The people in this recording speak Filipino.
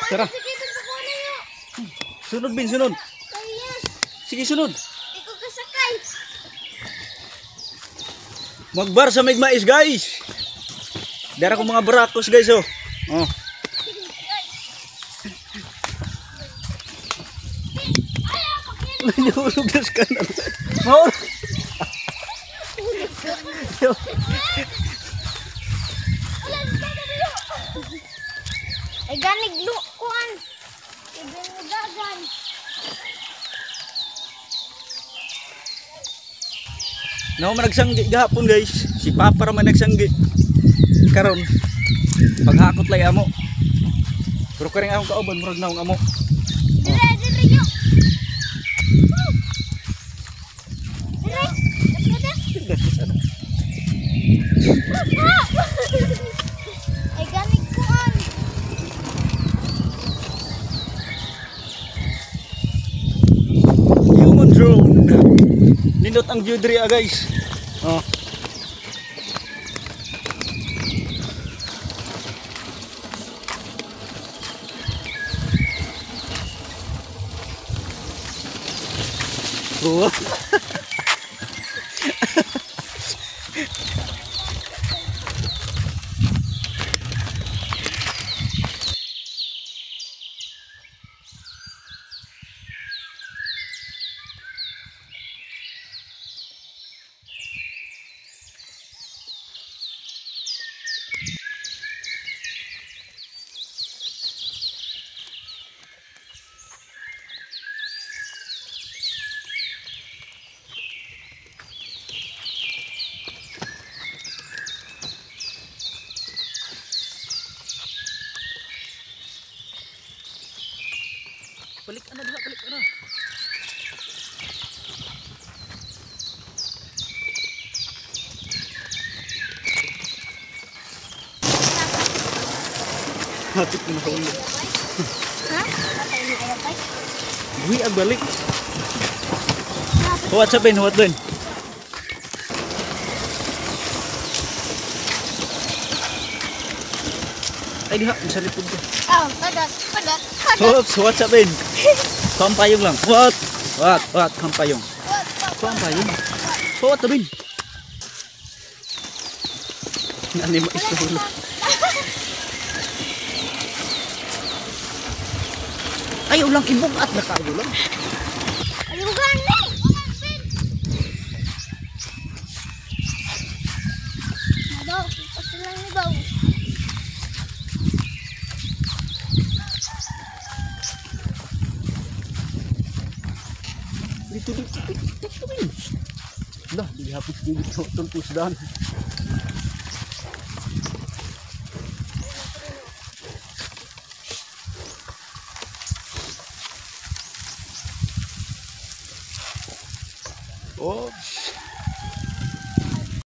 Tara. Sunod bin, sunod. Sige, sunod. Ikaw kasakay. Magbar sa migmais, guys. Dara ko mga barakos, guys, oh. Oh. Nahulog na sa kanan. Mahulog. Ay ganig lukuan. Ibinagagan. Nawa man nagsanggi gahapon, guys. Si Papa ra man nagsanggi. Karon paghakot lay amo. Pero karing akong kauban murag naong amo. Dire yo. Dire. Ay ganig kuan. Human drone. Nindot ang view diri, guys. Oh. Oh. Balik ana diha, balik ana. Hapit na ko. Ha? Patay ni ayapay. Buhi ang balik. Huwat sa ben, huwat ben. Ay diha, sa lipod ko. Oh, padat. Huwat sa ben. Kampayong lang. Huwat, kampayong. Kampayong. Huwat sa ben. Ani mo istulo. Ay, ulang ibog at nakaulo lang. Alugan ni. Madaw, pasilang ni baw. Dito. Dah, dihapus dito tulpus dan. Oh.